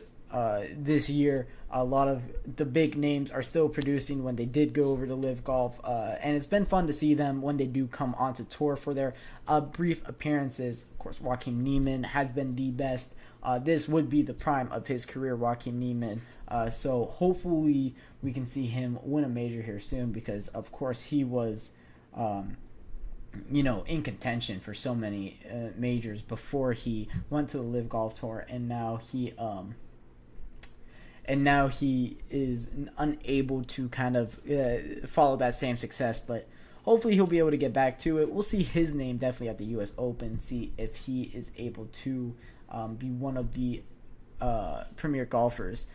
this year a lot of the big names are still producing when they did go over to Live Golf, and it's been fun to see them when they do come onto tour for their brief appearances. Of course, Joaquin Niemann has been the best. This would be the prime of his career, Joaquin Niemann. So hopefully we can see him win a major here soon, because of course he was in contention for so many majors before he went to the Live Golf Tour, and now he is unable to kind of follow that same success, but hopefully he'll be able to get back to it. We'll see his name definitely at the U.S. Open, see if he is able to be one of the premier golfers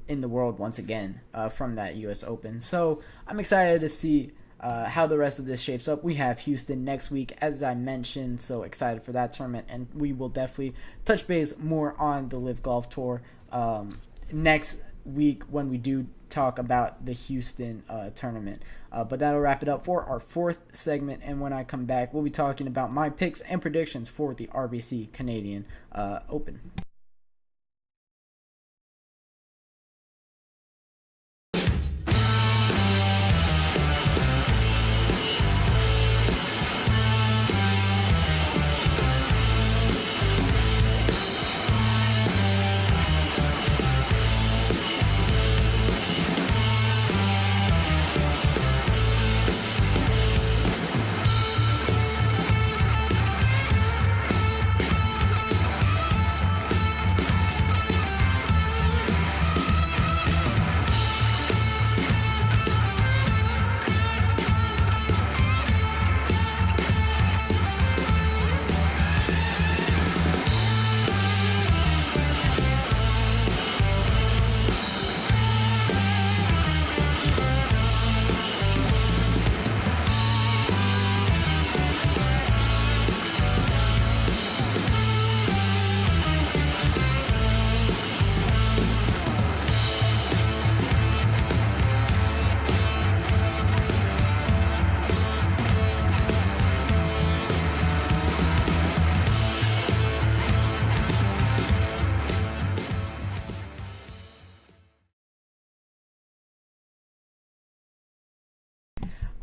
in the world once again from that U.S. Open. So I'm excited to see how the rest of this shapes up. We have Houston next week, as I mentioned, so excited for that tournament, and we will definitely touch base more on the Live Golf Tour next week when we do talk about the Houston tournament. But that'll wrap it up for our fourth segment, and when I come back, we'll be talking about my picks and predictions for the RBC Canadian Open.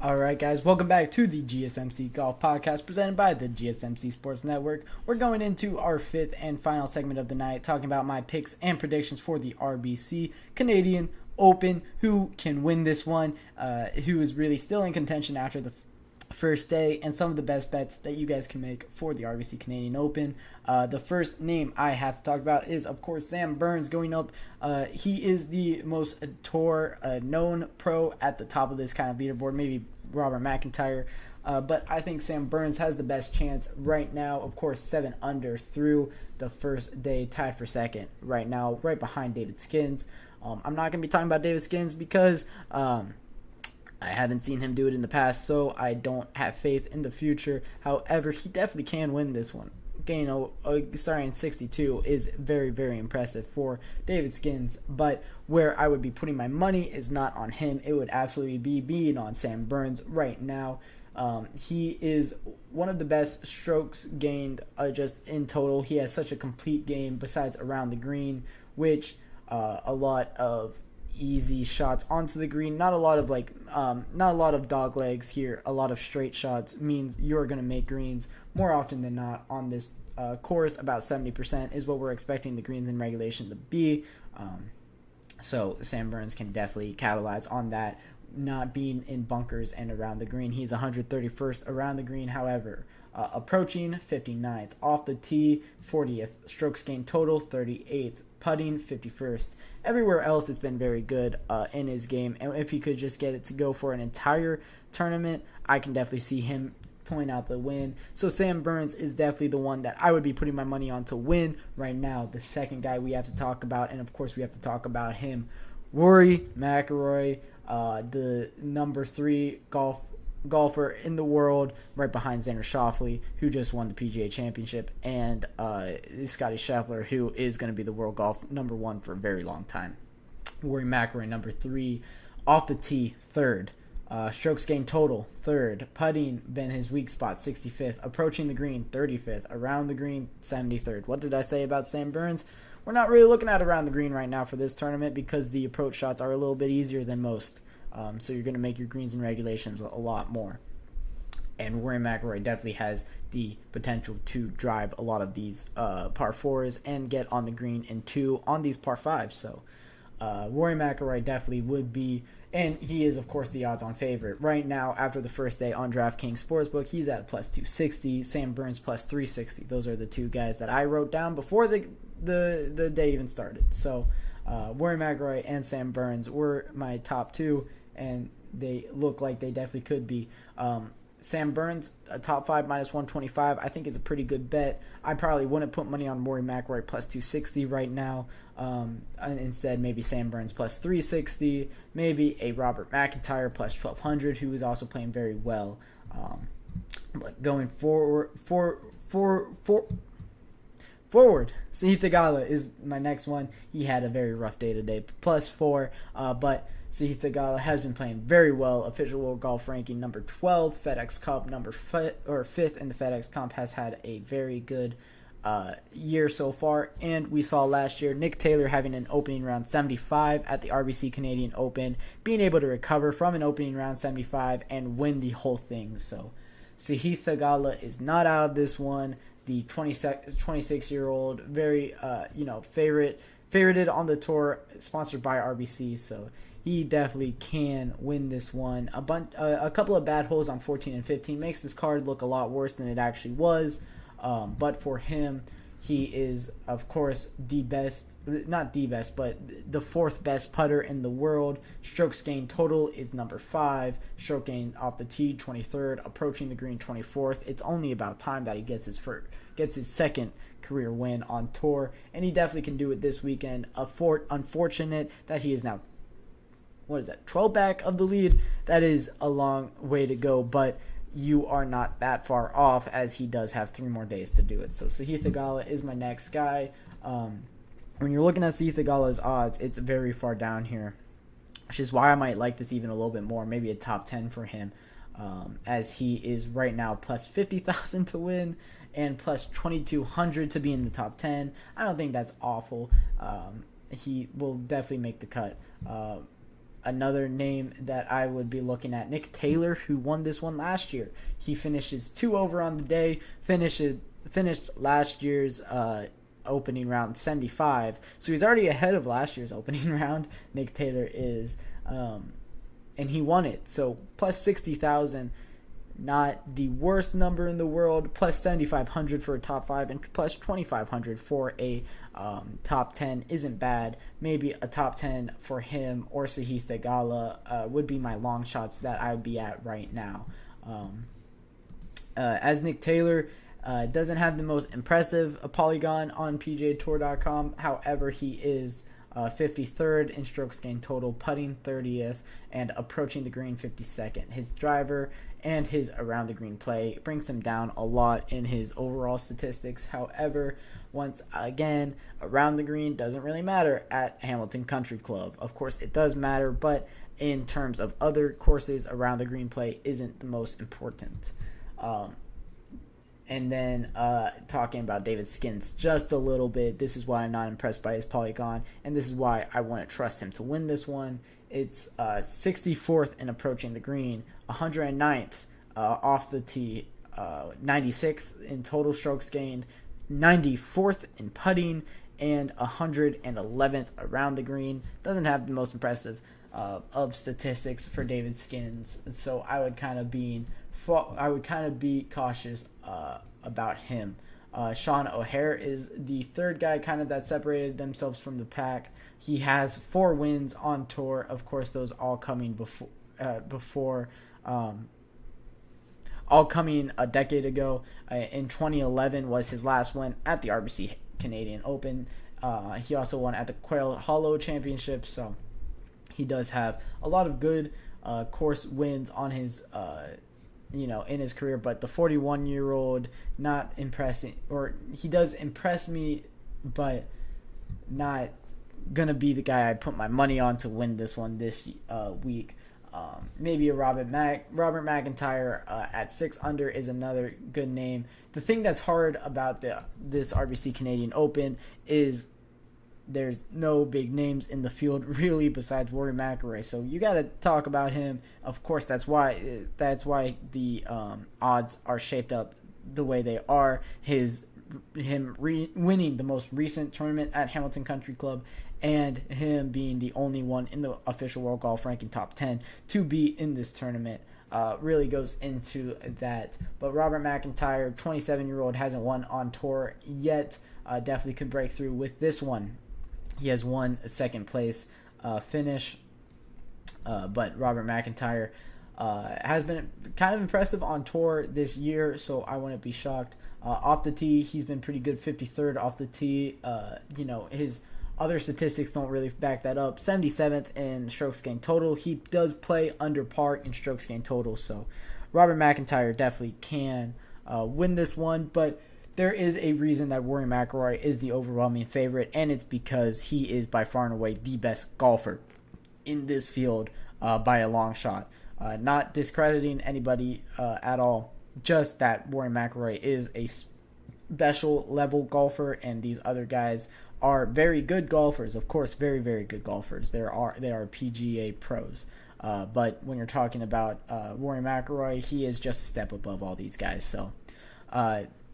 Alright guys, welcome back to the GSMC Golf Podcast presented by the GSMC Sports Network. We're going into our fifth and final segment of the night, talking about my picks and predictions for the RBC Canadian Open. Who can win this one, who is really still in contention after the first day, and some of the best bets that you guys can make for the RBC Canadian Open. The first name I have to talk about is, of course, Sam Burns going up. He is the most tour known pro at the top of this kind of leaderboard, maybe Robert McIntyre. But I think Sam Burns has the best chance right now. Of course, 7 under through the first day, tied for second right now, right behind David Skins. I'm not going to be talking about David Skins because I haven't seen him do it in the past, so I don't have faith in the future. However, he definitely can win this one. Starting 62 is very, very impressive for David Skins, but where I would be putting my money is not on him. It would absolutely be being on Sam Burns right now. He is one of the best strokes gained just in total. He has such a complete game besides around the green, which a lot of easy shots onto the green, not a lot of dog legs here, a lot of straight shots means you're going to make greens more often than not on this course. About 70% is what we're expecting the greens in regulation to be. So Sam Burns can definitely capitalize on that, not being in bunkers and around the green. He's 131st around the green. However, approaching 59th, off the tee 40th, strokes gained total 38th, putting 51st. Everywhere else has been very good in his game, and if he could just get it to go for an entire tournament, I can definitely see him point out the win. So Sam Burns is definitely the one that I would be putting my money on to win right now. The second guy we have to talk about, and of course we have to talk about him, Rory McIlroy, the number 3 golfer in the world, right behind Xander Schauffele, who just won the PGA Championship, and Scotty Scheffler, who is going to be the world golf number 1 for a very long time. Rory McIlroy, number 3, off the tee, 3rd. Strokes gained total, 3rd. Putting been his weak spot, 65th. Approaching the green, 35th. Around the green, 73rd. What did I say about Sam Burns? We're not really looking at around the green right now for this tournament because the approach shots are a little bit easier than most. So you're going to make your greens and regulations a lot more. And Rory McIlroy definitely has the potential to drive a lot of these par 4s and get on the green in 2 on these par 5s. So Rory McIlroy definitely would be, and he is, of course, the odds-on favorite. Right now, after the first day on DraftKings Sportsbook, he's at plus 260. Sam Burns plus 360. Those are the 2 guys that I wrote down before the day even started. So Rory McIlroy and Sam Burns were my top 2, and they look like they definitely could be. Sam Burns, a top 5 minus 125, I think is a pretty good bet. I probably wouldn't put money on Rory McIlroy plus 260 right now. Instead, maybe Sam Burns plus 360, maybe a Robert McIntyre plus 1200, who is also playing very well. But going forward, Sahith Theegala is my next one. He had a very rough day today, plus 4, but Sahith Theegala has been playing very well. Official World Golf ranking number 12, FedEx Cup number 5th, and the FedEx Cup has had a very good year so far. And we saw last year Nick Taylor having an opening round 75 at the RBC Canadian Open, being able to recover from an opening round 75 and win the whole thing. So Sahith Theegala is not out of this one. The 26-year-old, very favorited on the tour, sponsored by RBC. So he definitely can win this one. A couple of bad holes on 14 and 15 makes this card look a lot worse than it actually was. But for him, he is, of course, not the best, but the 4th best putter in the world. Strokes gained total is number 5. Stroke gained off the tee, 23rd. Approaching the green, 24th. It's only about time that he gets his 2nd career win on tour, and he definitely can do it this weekend. Unfortunate that he is now 12 back of the lead. That is a long way to go, but you are not that far off, as he does have 3 more days to do it. So Sahith Theegala is my next guy. When you're looking at Sahith Theegala's odds, it's very far down here, which is why I might like this even a little bit more, maybe a top 10 for him, as he is right now plus 50,000 to win and plus 2,200 to be in the top 10. I don't think that's awful. He will definitely make the cut. Another name that I would be looking at, Nick Taylor, who won this one last year. He finishes 2 over on the day, finished last year's opening round 75. So he's already ahead of last year's opening round. Nick Taylor is, and he won it. So plus 60,000, not the worst number in the world. Plus 7,500 for a top 5 and plus 2,500 for a top 10 isn't bad. Maybe a top 10 for him or Sahith Theegala would be my long shots that I would be at right now. As Nick Taylor doesn't have the most impressive polygon on PGAtour.com, however, he is 53rd in strokes gained total, putting 30th, and approaching the green 52nd. His driver and his around the green play brings him down a lot in his overall statistics. However, once again, around the green doesn't really matter at Hamilton Country Club. Of course, it does matter, but in terms of other courses, around the green play isn't the most important. And then talking about David Skins just a little bit, this is why I'm not impressed by his polygon, and this is why I want to trust him to win this one. It's 64th in approaching the green, 109th off the tee, 96th in total strokes gained, 94th in putting, and 111th around the green. Doesn't have the most impressive of statistics for David Skins, so I would kind of be I would kind of be cautious about him. Sean O'Hare is the third guy kind of that separated themselves from the pack. He has 4 wins on tour. Of course, those all coming all coming a decade ago. In 2011 was his last win at the RBC Canadian Open. He also won at the Quail Hollow Championship, so he does have a lot of good course wins on his in his career. But the 41-year-old not impressing, or he does impress me, but not gonna be the guy I put my money on to win this one this week. Maybe a Robert McIntyre at 6 under is another good name. The thing that's hard about this RBC Canadian Open is there's no big names in the field really besides Rory McIlroy, so you got to talk about him. Of course, that's why the odds are shaped up the way they are. Winning the most recent tournament at Hamilton Country Club, and him being the only one in the official World Golf Ranking top 10 to be in this tournament really goes into that. But Robert McIntyre, 27-year-old, hasn't won on tour yet. Definitely could break through with this one. He has won a second place finish, but Robert McIntyre has been kind of impressive on tour this year, so I wouldn't be shocked. Off the tee, he's been pretty good, 53rd off the tee. His other statistics don't really back that up. 77th in strokes gained total. He does play under par in strokes gained total, so Robert McIntyre definitely can win this one, but there is a reason that Rory McIlroy is the overwhelming favorite, and it's because he is by far and away the best golfer in this field by a long shot. Not discrediting anybody at all, just that Rory McIlroy is a special level golfer, and these other guys are very good golfers. Of course, very, very good golfers. They are PGA pros. But when you're talking about Rory McIlroy, he is just a step above all these guys. So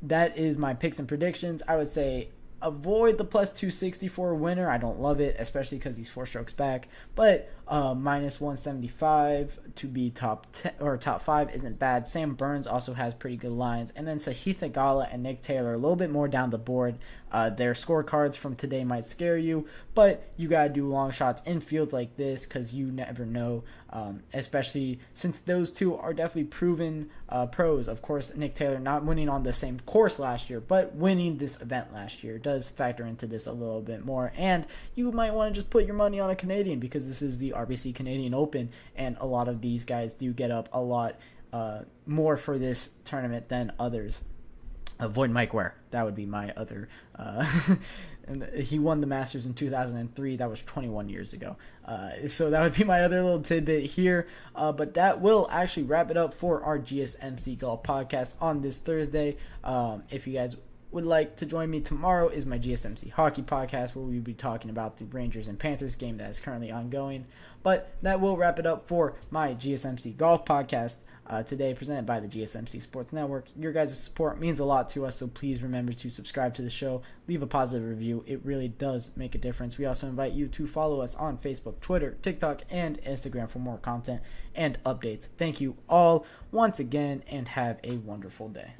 that is my picks and predictions. I would say avoid the plus 260 for a winner. I don't love it, especially because he's 4 strokes back. But minus 175 to be top 10 or top 5 isn't bad. Sam Burns also has pretty good lines, and then Sahith Theegala and Nick Taylor a little bit more down the board. Their scorecards from today might scare you, but you gotta do long shots in fields like this because you never know. Especially since those two are definitely proven pros. Of course, Nick Taylor not winning on the same course last year, but winning this event last year does factor into this a little bit more. And you might want to just put your money on a Canadian because this is the RBC Canadian Open, and a lot of these guys do get up a lot more for this tournament than others. Avoid Mike Ware. That would be my other. And he won the Masters in 2003. That was 21 years ago. So that would be my other little tidbit here. But that will actually wrap it up for our GSMC Golf Podcast on this Thursday. If you guys would like to join me, tomorrow is my GSMC Hockey Podcast, where we'll be talking about the Rangers and Panthers game that is currently ongoing. But that will wrap it up for my GSMC Golf Podcast today, presented by the GSMC Sports Network. Your guys' support means a lot to us, so please remember to subscribe to the show, leave a positive review. It really does make a difference. We also invite you to follow us on Facebook, Twitter, TikTok, and Instagram for more content and updates. Thank you all once again, and have a wonderful day.